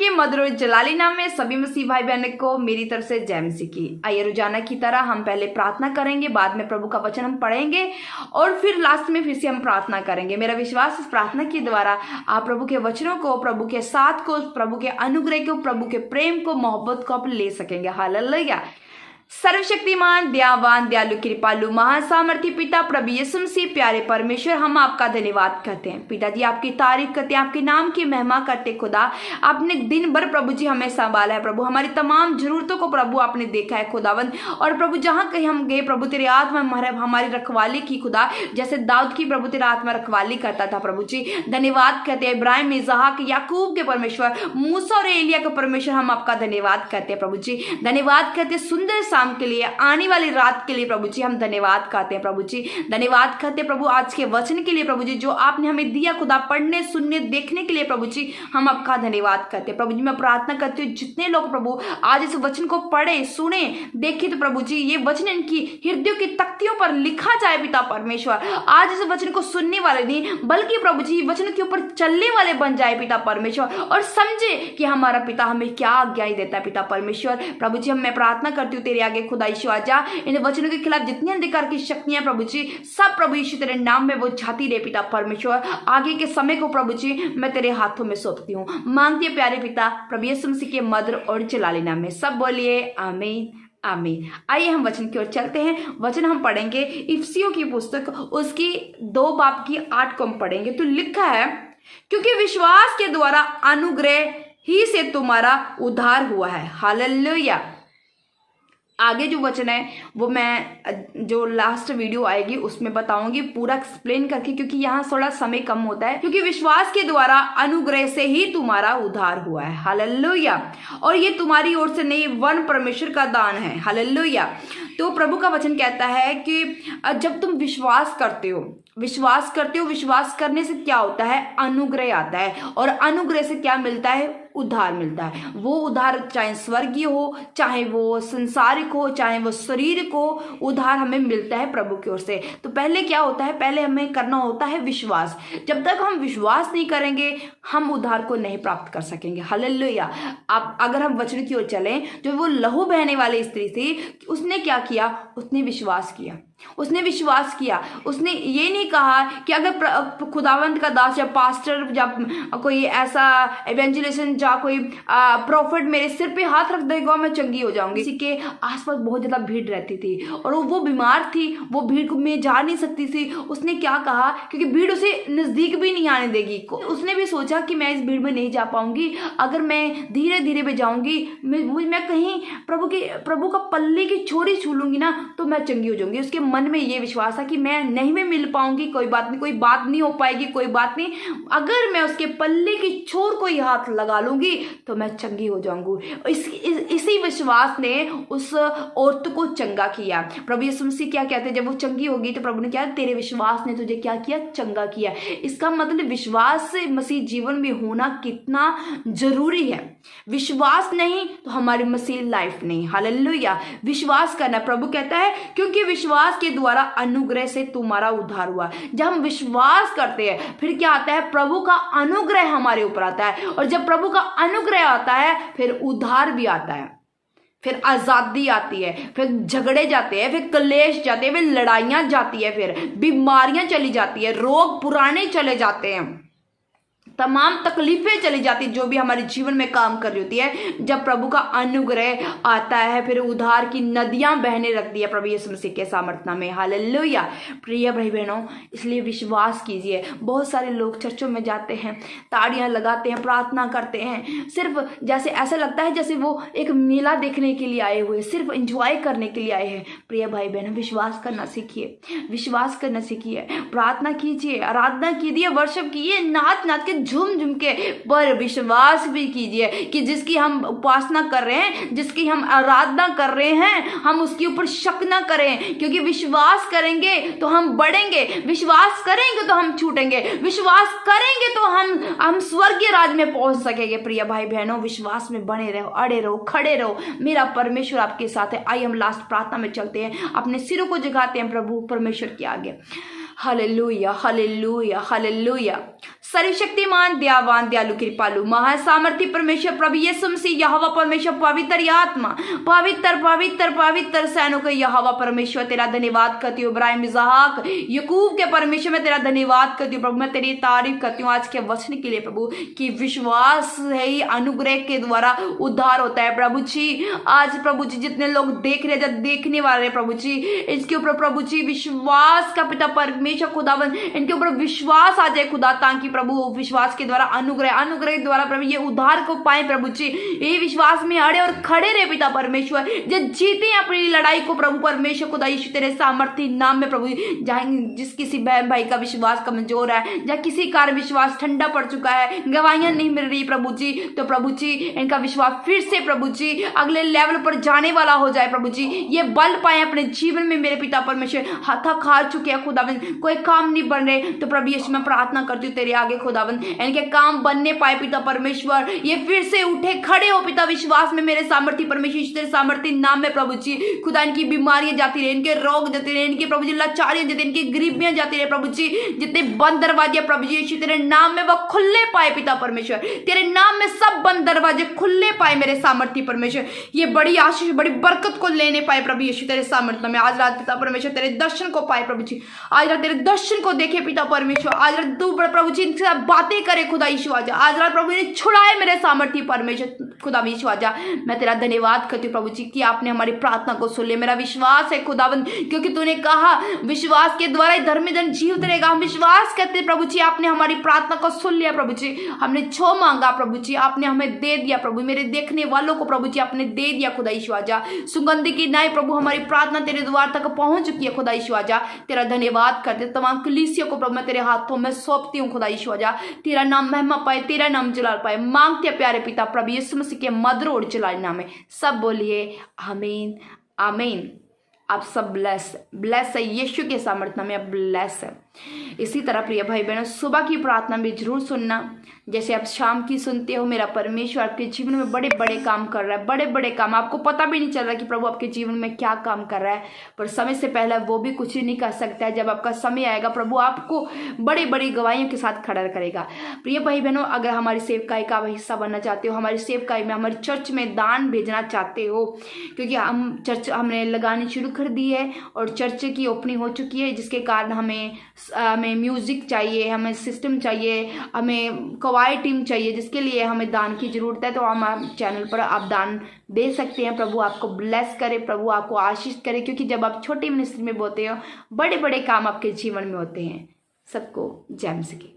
के मधुर और जलाली नाम में सभी मसीह भाई बहनों को मेरी तरफ से जय मसीह की। आइए रोजाना की तरह हम पहले प्रार्थना करेंगे, बाद में प्रभु का वचन हम पढ़ेंगे और फिर लास्ट में फिर से हम प्रार्थना करेंगे। मेरा विश्वास इस प्रार्थना के द्वारा आप प्रभु के वचनों को, प्रभु के साथ को, प्रभु के अनुग्रह को, प्रभु के प्रेम को, मोहब्बत को आप ले सकेंगे। हालेलुया। सर्वशक्तिमान, दयावान, दयालु, कृपालु, महासामर्थी पिता प्रभु यीशु मसीह, प्यारे परमेश्वर, हम आपका धन्यवाद करते हैं। पिताजी आपकी तारीफ करते हैं, आपके नाम की महिमा करते। खुदा आपने दिन भर प्रभु जी हमें संभाला है। प्रभु हमारी तमाम जरूरतों को प्रभु आपने देखा है खुदावंद। और प्रभु जहाँ कहीं हम गए प्रभु तेरी आत्मा हमारी रखवाली की खुदा, जैसे दाऊद की प्रभु तेरा आत्मा रखवाली करता था। प्रभु जी धन्यवाद करते हैं। इब्राहिम, इसहाक, याकूब के परमेश्वर, मूसा और एलिया के परमेश्वर, हम आपका धन्यवाद करते हैं। प्रभु जी धन्यवाद करते सुंदर शाम के लिए, आने वाली रात के लिए प्रभु जी हम धन्यवाद करते हैं। प्रभु जी धन्यवाद करते हैं प्रभु आज के वचन के लिए प्रभु जी, जो आपने हमें दिया खुदा पढ़ने, सुनने, देखने के लिए प्रभु जी हम आपका धन्यवाद करते हैं। प्रभु जी मैं प्रार्थना करती हूँ जितने लोग प्रभु आज इस वचन को पढ़े, सुने, देखे, तो प्रभु जी ये वचन इनकी हृदयों की तख्तियों पर लिखा जाए। पिता परमेश्वर आज इस वचन को सुनने वाले नहीं बल्कि प्रभु जी वचन के ऊपर चलने वाले बन जाए पिता परमेश्वर, और समझे कि हमारा पिता हमें क्या आज्ञा देता है। पिता परमेश्वर प्रभु जी मैं प्रार्थना करती हूँ तेरे आगे खुदा यीशु आजा, इन वचनों के खिलाफ जितनी अंधकार की शक्तियां प्रभु जी सब प्रभु यीशु तेरे नाम में वो छाती दे। पिता परमेश्वर आगे के समय को प्रभु जी मैं तेरे हाथों में सौंपती हूँ, मांगती है प्यारे पिता प्रभु यीशु मसीह के मधुर और जलाली नाम में। सब बोलिए आमीन आमीन। आइए हम वचन की ओर चलते हैं। वचन हम पढ़ेंगे इफिसियों की पुस्तक उसकी 2 बाब की 8 को हम पढ़ेंगे। तो लिखा है, क्योंकि विश्वास के द्वारा अनुग्रह ही से तुम्हारा उद्धार हुआ है। हालेलुया। आगे जो वचन है वो मैं जो लास्ट वीडियो आएगी उसमें बताऊंगी पूरा एक्सप्लेन करके, क्योंकि यहाँ थोड़ा समय कम होता है। क्योंकि विश्वास के द्वारा अनुग्रह से ही तुम्हारा उद्धार हुआ है। हालेलुया। और ये तुम्हारी ओर से नहीं, वन परमेश्वर का दान है। हालेलुया। तो प्रभु का वचन कहता है कि जब तुम विश्वास करते हो, विश्वास करने से क्या होता है? अनुग्रह आता है। और अनुग्रह से क्या मिलता है? उद्धार मिलता है। वो उद्धार चाहे स्वर्गीय हो, चाहे वो संसारिक हो, चाहे वो शरीर को, उद्धार हमें मिलता है प्रभु की ओर से। तो पहले क्या होता है? पहले हमें करना होता है विश्वास। जब तक हम विश्वास नहीं करेंगे हम उद्धार को नहीं प्राप्त कर सकेंगे। हालेलुया। अब अगर हम वचन की ओर चलें, जो वो लहू बहने वाली स्त्री थी, उसने क्या किया? उसने विश्वास किया। उसने विश्वास किया। उसने ये नहीं कहा कि अगर खुदावंत का दास या पास्टर जब कोई ऐसा एवेंजुलेशन या कोई प्रॉफिट मेरे सिर पे हाथ रख देगा मैं चंगी हो जाऊंगी। किसी के आसपास बहुत ज्यादा भीड़ रहती थी और वो बीमार थी, वो भीड़ में जा नहीं सकती थी। उसने क्या कहा? क्योंकि भीड़ उसे नजदीक भी नहीं आने देगी। उसने भी सोचा कि मैं इस भीड़ में नहीं जा पाऊंगी, अगर मैं धीरे धीरे भी जाऊंगी, मैं कहीं प्रभु का पल्ले की छोरी छू लूंगी ना तो मैं चंगी हो जाऊंगी। उसके मन में ये विश्वास था कि मैं नहीं में मिल पाऊंगी, कोई बात नहीं, कोई बात नहीं हो पाएगी, कोई बात नहीं, अगर मैं उसके पल्ले की छोर को ही हाथ लगा लूंगी तो मैं चंगी हो जाऊंगी। इसी विश्वास ने उस औरत को चंगा किया। प्रभु यीशु मसीह क्या कहते हैं? जब वो चंगी होगी तो प्रभु ने क्या? तेरे विश्वास ने तुझे क्या किया? चंगा किया। इसका मतलब विश्वास से मसीह जीवन में होना कितना जरूरी है। विश्वास नहीं तो हमारी मसीह लाइफ नहीं। हालेलुया। विश्वास करना। प्रभु कहता है क्योंकि विश्वास के द्वारा अनुग्रह से तुम्हारा उद्धार हुआ। जब हम विश्वास करते हैं फिर क्या आता है? प्रभु का अनुग्रह हमारे ऊपर आता है। और जब प्रभु का अनुग्रह आता है फिर उद्धार भी आता है, फिर आजादी आती है, फिर झगड़े जाते हैं, फिर क्लेश जाते हैं, फिर लड़ाइयां जाती है, फिर बीमारियां चली जाती है, रोग पुराने चले जाते हैं, तमाम तकलीफें चली जाती जो भी हमारे जीवन में काम कर रही होती है। जब प्रभु का अनुग्रह आता है फिर उद्धार की नदियां बहने लगती है प्रभु यीशु मसीह के सामर्थ्य में। हालेलुया। प्रिय भाई बहनों, इसलिए विश्वास कीजिए। बहुत सारे लोग चर्चों में जाते हैं, ताड़ियां लगाते हैं, प्रार्थना करते हैं, सिर्फ जैसे ऐसा लगता है जैसे वो एक मेला देखने के लिए आए हुए, सिर्फ एंजॉय करने के लिए आए हैं। प्रिय भाई बहनों, विश्वास करना सीखिए, विश्वास करना सीखिए, प्रार्थना कीजिए, आराधना कीजिए, वर्शिप कीजिए, नाच नाच के झूम झूम के, पर विश्वास भी कीजिए कि जिसकी हम उपासना कर रहे हैं, जिसकी हम आराधना कर रहे हैं, हम उसके ऊपर शक ना करें। क्योंकि विश्वास करेंगे तो हम बढ़ेंगे, विश्वास करेंगे तो हम छूटेंगे, विश्वास करेंगे तो हम स्वर्गीय राज में पहुंच सकेंगे। प्रिय भाई बहनों, विश्वास में बने रहो, अड़े रहो, खड़े रहो। मेरा परमेश्वर आपके साथ है। आइए हम लास्ट प्रार्थना में चलते हैं, अपने सिरों को झुकाते हैं प्रभु परमेश्वर के आगे। Hallelujah, hallelujah, hallelujah. सर्वशक्तिमान, दयावान, दयालु, कृपालु, महासामर्थी परमेश्वर प्रभु यीशु मसीह यहोवा परमेश्वर, पवित्र आत्मा, पवित्र पवित्र पवित्र सैनों के यहोवा परमेश्वर, तेरा धन्यवाद करती हूँ। इब्राहिम, इसहाक, यकूब के परमेश्वर में तेरा धन्यवाद करती हूँ प्रभु। मैं तेरी तारीफ करती हूँ आज के वचन के लिए प्रभु, कि विश्वास है ही अनुग्रह के द्वारा उद्धार होता है प्रभु जी। आज प्रभु जी जितने लोग देख रहे हैं, देखने वाले प्रभु जी, इसके ऊपर प्रभु जी विश्वास का पिता परमेश्वर खुदावन, इनके ऊपर विश्वास आ जाए खुदा, ताकि प्रभु विश्वास के द्वारा अनुग्रह द्वारा प्रभु ये उद्धार को पाए प्रभु जी। ये विश्वास में अड़े और खड़े रहे पिता परमेश्वर, जो जीते अपनी लड़ाई को प्रभु परमेश्वर खुदा यीशु तेरे सामर्थ्य नाम में प्रभु। जहाँ जिस किसी बहन भाई का विश्वास कमजोर है, जहाँ किसी का विश्वास ठंडा पड़ चुका है, गवाहियां नहीं मिल रही प्रभु जी, तो प्रभु जी इनका विश्वास फिर से प्रभु जी अगले लेवल पर जाने वाला हो जाए प्रभु जी। ये बल पाए अपने जीवन में मेरे पिता परमेश्वर। थक हार चुके हैं खुदावन, कोई काम नहीं बन रहे, तो प्रभु यीशु मैं प्रार्थना करती हूँ तेरे आगे खुदावन, इनके काम बनने पाए पिता परमेश्वर। ये फिर से उठे खड़े हो पिता विश्वास में मेरे सामर्थ्य परमेश्वर तेरे सामर्थ्य नाम में प्रभु जी। खुदा इनकी बीमारियां जाती रहे, इनके रोग जाते रहे, इनकी प्रभु जी लाचारियां जाती, इनकी गरीबियां जाती रहे प्रभु जी। जितने बंद दरवाजे प्रभु जी यीशु तेरे नाम में वो खुले पाए पिता परमेश्वर, तेरे नाम में सब बंद दरवाजे खुले पाए मेरे सामर्थ्य परमेश्वर। ये बड़ी आशीष बड़ी बरकत को लेने पाए प्रभु यीशु तेरे सामर्थ्य में। आज रात पिता परमेश्वर तेरे दर्शन को पाए प्रभु जी, आज रात तेरे दर्शन को देखे पिता परमेश्वर। आज रात तू प्रभु जी इनके साथ बातें करे खुदा यीशु आजा। आज रात प्रभु इन्हें छुड़ाए मेरे सामर्थ्य परमेश्वर खुदा यीशु आजा। मैं तेरा धन्यवाद करती हूँ प्रभु जी कि आपने हमारी प्रार्थना को सुन लिया। मेरा विश्वास है खुदाबंद, क्योंकि तूने कहा विश्वास के द्वारा धर्मी जन जीवित रहेगा। हम विश्वास करते प्रभु जी, आपने हमारी प्रार्थना को सुन लिया प्रभु जी। हमने जो मांगा प्रभु जी आपने हमें दे दिया प्रभु। मेरे देखने वालों को प्रभु जी आपने दे दिया खुदा यीशु आजा। सुगंध की नाई प्रभु हमारी प्रार्थना तेरे द्वार तक पहुंच चुकी है खुदा यीशु आजा। तेरा धन्यवाद करते तमाम कलीसिया को प्रभु मैं तेरे हाथों में सौंपती हूँ खुदा यीशु आजा। तेरा नाम महिमा पाए, तेरा नाम जलाल पाए, मांगते प्यारे पिता प्रभु यीशु मसीह के मधुर और जलाल नाम में सब बोलिए आमीन आमीन। आप सब ब्लेस है, यीशु के सामर्थ्य में आप ब्लेस है। इसी तरह प्रिय भाई बहनों, सुबह की प्रार्थना भी जरूर सुनना, जैसे आप शाम की सुनते हो। मेरा परमेश्वर आपके जीवन में बड़े बड़े काम कर रहा है, बड़े बड़े काम। आपको पता भी नहीं चल रहा कि प्रभु आपके जीवन में क्या काम कर रहा है, पर समय से पहले वो भी कुछ नहीं कर सकता है। जब आपका समय आएगा प्रभु आपको बड़ी बड़ी गवाहियों के साथ खड़ा करेगा। प्रिय भाई बहनों, अगर हमारी सेवकाई का हिस्सा बनना चाहते हो, हमारी सेवकाई में हमारी चर्च में दान भेजना चाहते हो, क्योंकि हम चर्च हमने लगानी शुरू कर दी है और चर्च की ओपनिंग हो चुकी है, जिसके कारण हमें म्यूजिक चाहिए, हमें सिस्टम चाहिए, हमें कवाई टीम चाहिए, जिसके लिए हमें दान की जरूरत है। तो हमारे चैनल पर आप दान दे सकते हैं। प्रभु आपको ब्लेस करे, प्रभु आपको आशीष करे, क्योंकि जब आप छोटी मिनिस्ट्री में बोते हो बड़े बड़े काम आपके जीवन में होते हैं। सबको जय मसीह की।